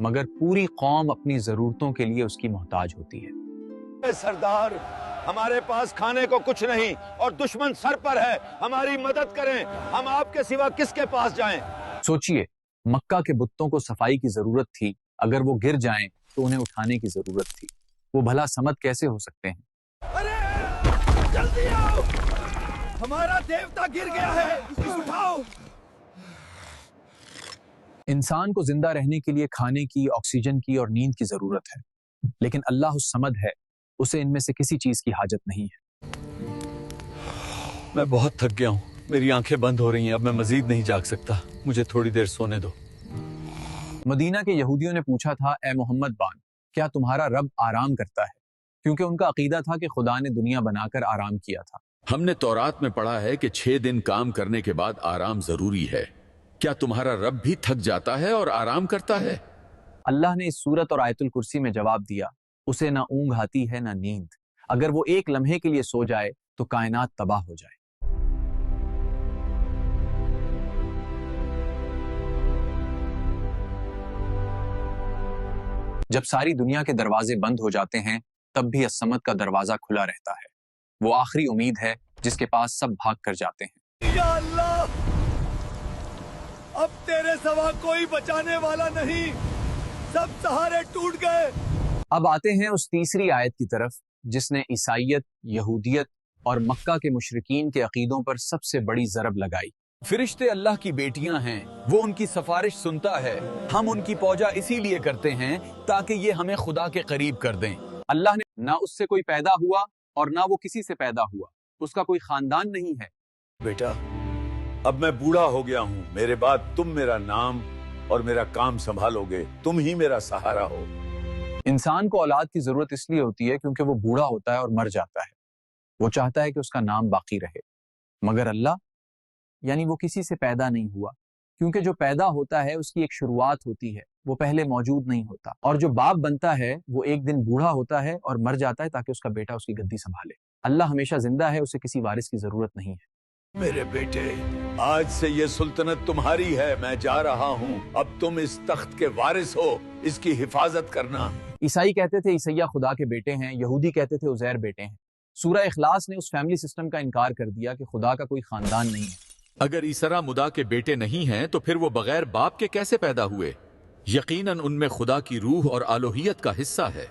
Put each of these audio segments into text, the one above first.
مگر پوری قوم اپنی ضرورتوں کے لیے اس کی محتاج ہوتی ہے۔ اے سردار، ہمارے پاس کھانے کو کچھ نہیں اور دشمن سر پر ہے، ہماری مدد کریں، ہم آپ کے سوا کس کے پاس جائیں؟ سوچئے، مکہ کے بتوں کو صفائی کی ضرورت تھی، اگر وہ گر جائیں تو انہیں اٹھانے کی ضرورت تھی، وہ بھلا صمد کیسے ہو سکتے ہیں؟ ارے جلدی آؤ، ہمارا دیوتا گر گیا ہے، اسے اٹھاؤ۔ انسان کو زندہ رہنے کے لیے کھانے کی، آکسیجن کی اور نیند کی ضرورت ہے، لیکن اللہ الصمد ہے، اسے ان میں سے کسی چیز کی حاجت نہیں ہے۔ میں بہت تھک گیا ہوں، میری آنکھیں بند ہو رہی ہیں، اب میں مزید نہیں جاگ سکتا، مجھے تھوڑی دیر سونے دو۔ مدینہ کے یہودیوں نے پوچھا تھا، اے محمد بان، کیا تمہارا رب آرام کرتا ہے؟ کیونکہ ان کا عقیدہ تھا کہ خدا نے دنیا بنا کر آرام کیا تھا۔ ہم نے تورات میں پڑھا ہے کہ 6 دن کام کرنے کے بعد آرام ضروری ہے، کیا تمہارا رب بھی تھک جاتا ہے اور آرام کرتا ہے؟ اللہ نے اس سورت اور آیت الکرسی میں جواب دیا، اسے نہ اونگ آتی ہے نہ نیند، اگر وہ ایک لمحے کے لیے سو جائے تو کائنات تباہ ہو جائے۔ جب ساری دنیا کے دروازے بند ہو جاتے ہیں تب بھی الصمد کا دروازہ کھلا رہتا ہے، وہ آخری امید ہے جس کے پاس سب بھاگ کر جاتے ہیں۔ یا اللہ، اب تیرے سوا کوئی بچانے والا نہیں، سب سہارے ٹوٹ گئے۔ اب آتے ہیں اس تیسری آیت کی طرف جس نے عیسائیت، یہودیت اور مکہ کے مشرکین کے عقیدوں پر سب سے بڑی ضرب لگائی۔ فرشتے اللہ کی بیٹیاں ہیں، وہ ان کی سفارش سنتا ہے، ہم ان کی پوجا اسی لیے کرتے ہیں تاکہ یہ ہمیں خدا کے قریب کر دیں۔ اللہ نے نہ اس سے کوئی پیدا ہوا اور نہ وہ کسی سے پیدا ہوا، اس کا کوئی خاندان نہیں ہے۔ بیٹا، اب میں بوڑھا ہو گیا ہوں، میرے بعد تم میرا نام اور میرا کام سنبھالو گے، تم ہی میرا سہارا ہو۔ انسان کو اولاد کی ضرورت اس لیے ہوتی ہے کیونکہ وہ بوڑھا ہوتا ہے اور مر جاتا ہے، وہ چاہتا ہے کہ اس کا نام باقی رہے، مگر اللہ یعنی وہ کسی سے پیدا نہیں ہوا، کیونکہ جو پیدا ہوتا ہے اس کی ایک شروعات ہوتی ہے، وہ پہلے موجود نہیں ہوتا، اور جو باپ بنتا ہے وہ ایک دن بوڑھا ہوتا ہے اور مر جاتا ہے تاکہ اس کا بیٹا اس کی گدی سنبھالے۔ اللہ ہمیشہ زندہ ہے، اسے کسی وارث کی ضرورت نہیں ہے۔ میرے بیٹے، آج سے یہ سلطنت تمہاری ہے، میں جا رہا ہوں، اب تم اس تخت کے وارث ہو، اس کی حفاظت کرنا۔ عیسائی کہتے تھے عیسیہ خدا کے بیٹے ہیں، یہودی کہتے تھے عزیر بیٹے ہیں۔ سورہ اخلاص نے اس فیملی سسٹم کا انکار کر دیا کہ خدا کا کوئی خاندان نہیں ہے۔ اگر عیسرا مدا کے بیٹے نہیں ہیں تو پھر وہ بغیر باپ کے کیسے پیدا ہوئے؟ یقیناً ان میں خدا کی روح اور الوہیت کا حصہ ہے۔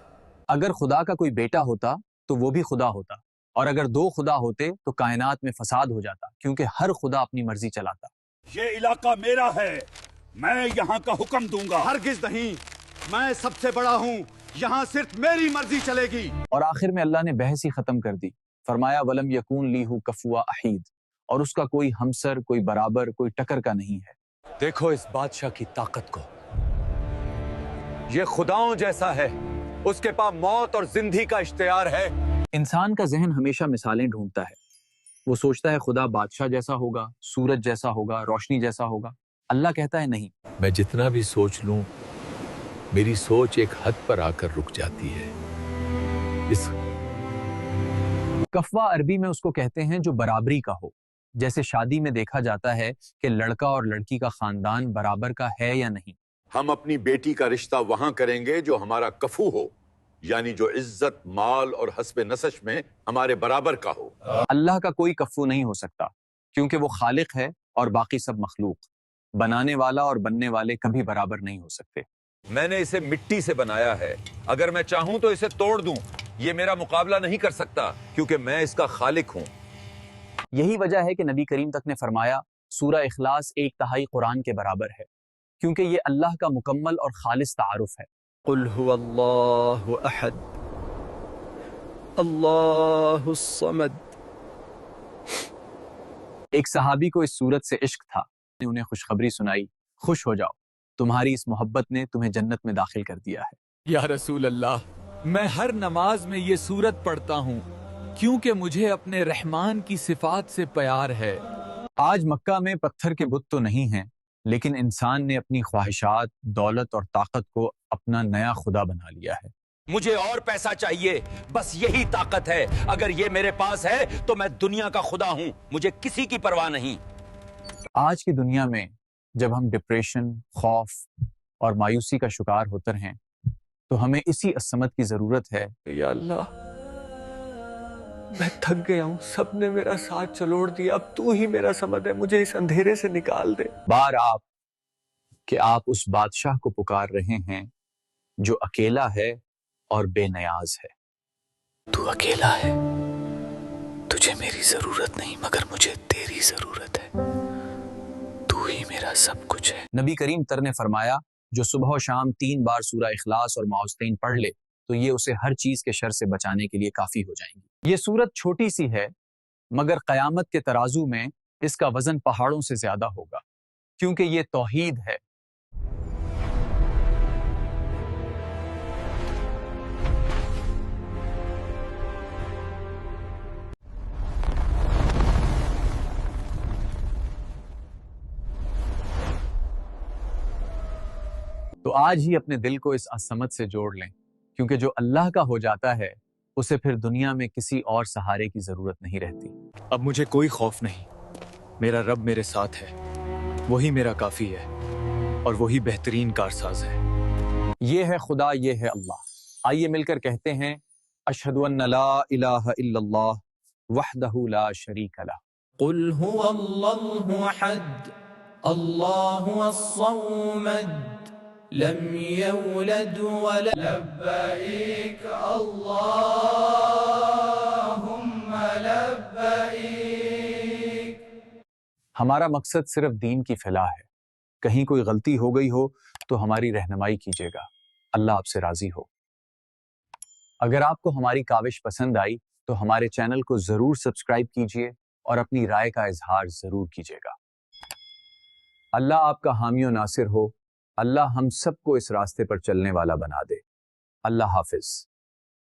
اگر خدا کا کوئی بیٹا ہوتا تو وہ بھی خدا ہوتا، اور اگر دو خدا ہوتے تو کائنات میں فساد ہو جاتا، کیونکہ ہر خدا اپنی مرضی چلاتا۔ یہ علاقہ میرا ہے، میں یہاں کا حکم دوں گا۔ ہرگز نہیں، میں سب سے بڑا ہوں، یہاں صرف میری مرضی چلے گی۔ اور آخر میں اللہ نے بحث ہی ختم کر دی، فرمایا وَلَمْ يَكُونْ لِيهُ كُفُوًا أَحَدٌ، اور اس کا کوئی ہمسر، کوئی برابر، کوئی ٹکر کا نہیں ہے۔ دیکھو اس بادشاہ کی طاقت کو، یہ خداؤں جیسا ہے، اس کے پاس موت اور زندگی کا اشتہار ہے۔ انسان کا ذہن ہمیشہ مثالیں ڈھونڈتا ہے، وہ سوچتا ہے خدا بادشاہ جیسا ہوگا، سورج جیسا ہوگا، روشنی جیسا ہوگا۔ اللہ کہتا ہے نہیں، میں جتنا بھی سوچ لوں میری سوچ ایک حد پر آ کر رک جاتی ہے۔ اس کفوا عربی میں اس کو کہتے ہیں جو برابری کا ہو، جیسے شادی میں دیکھا جاتا ہے کہ لڑکا اور لڑکی کا خاندان برابر کا ہے یا نہیں۔ ہم اپنی بیٹی کا رشتہ وہاں کریں گے جو ہمارا کفو ہو، یعنی جو عزت، مال اور حسب نسش میں ہمارے برابر کا ہو۔ اللہ کا کوئی کفو نہیں ہو سکتا، کیونکہ وہ خالق ہے اور باقی سب مخلوق، بنانے والا اور بننے والے کبھی برابر نہیں ہو سکتے۔ میں نے اسے مٹی سے بنایا ہے، اگر میں چاہوں تو اسے توڑ دوں، یہ میرا مقابلہ نہیں کر سکتا کیونکہ میں اس کا خالق ہوں۔ یہی وجہ ہے کہ نبی کریم تک نے فرمایا سورہ اخلاص 1/3 قرآن کے برابر ہے، کیونکہ یہ اللہ کا مکمل اور خالص تعارف ہے۔ قل هو اللہ احد اللہ الصمد۔ ایک صحابی کو اس صورت سے عشق تھا، نے انہیں خوشخبری سنائی، خوش ہو جاؤ، تمہاری اس محبت نے تمہیں جنت میں داخل کر دیا ہے۔ یا رسول اللہ، میں ہر نماز میں یہ سورت پڑھتا ہوں کیونکہ مجھے اپنے رحمان کی صفات سے پیار ہے۔ آج مکہ میں پتھر کے بت تو نہیں ہیں، لیکن انسان نے اپنی خواہشات، دولت اور طاقت کو اپنا نیا خدا بنا لیا ہے۔ مجھے اور پیسہ چاہیے، بس یہی طاقت ہے، اگر یہ میرے پاس ہے تو میں دنیا کا خدا ہوں، مجھے کسی کی پرواہ نہیں۔ آج کی دنیا میں جب ہم ڈپریشن، خوف اور مایوسی کا شکار ہوتے ہیں تو ہمیں اسی عصمت کی ضرورت ہے۔ یا اللہ میں تھک گیا ہوں، سب نے میرا ساتھ چلوڑ دیا، اب تو ہی میرا سمد ہے، مجھے اس اندھیرے سے نکال دے۔ بار آپ کہ آپ اس بادشاہ کو پکار رہے ہیں جو اکیلا ہے اور بے نیاز ہے۔ تو اکیلا ہے، تجھے میری ضرورت نہیں مگر مجھے تیری ضرورت ہے، تو ہی میرا سب کچھ ہے۔ نبی کریم تر نے فرمایا جو صبح و شام 3 بار سورہ اخلاص اور معوذتین پڑھ لے تو یہ اسے ہر چیز کے شر سے بچانے کے لیے کافی ہو جائیں گی۔ یہ سورت چھوٹی سی ہے مگر قیامت کے ترازو میں اس کا وزن پہاڑوں سے زیادہ ہوگا، کیونکہ یہ توحید ہے۔ تو آج ہی اپنے دل کو اس عصمت سے جوڑ لیں، کیونکہ جو اللہ کا ہو جاتا ہے اسے پھر دنیا میں کسی اور سہارے کی ضرورت نہیں رہتی۔ اب مجھے کوئی خوف نہیں، میرا رب میرے ساتھ ہے، وہی میرا کافی ہے اور وہی بہترین کارساز ہے۔ یہ ہے خدا، یہ ہے اللہ۔ آئیے مل کر کہتے ہیں اشہد ان لا الہ الا اللہ وحدہ لا شریک لہ۔ قل هو اللہ احد اللہ الصمد لم یولد ولم لبیک اللہم لبیک۔ ہمارا مقصد صرف دین کی فلاح ہے، کہیں کوئی غلطی ہو گئی ہو تو ہماری رہنمائی کیجیے گا، اللہ آپ سے راضی ہو۔ اگر آپ کو ہماری کاوش پسند آئی تو ہمارے چینل کو ضرور سبسکرائب کیجیے اور اپنی رائے کا اظہار ضرور کیجیے گا۔ اللہ آپ کا حامی و ناصر ہو، اللہ ہم سب کو اس راستے پر چلنے والا بنا دے۔ اللہ حافظ۔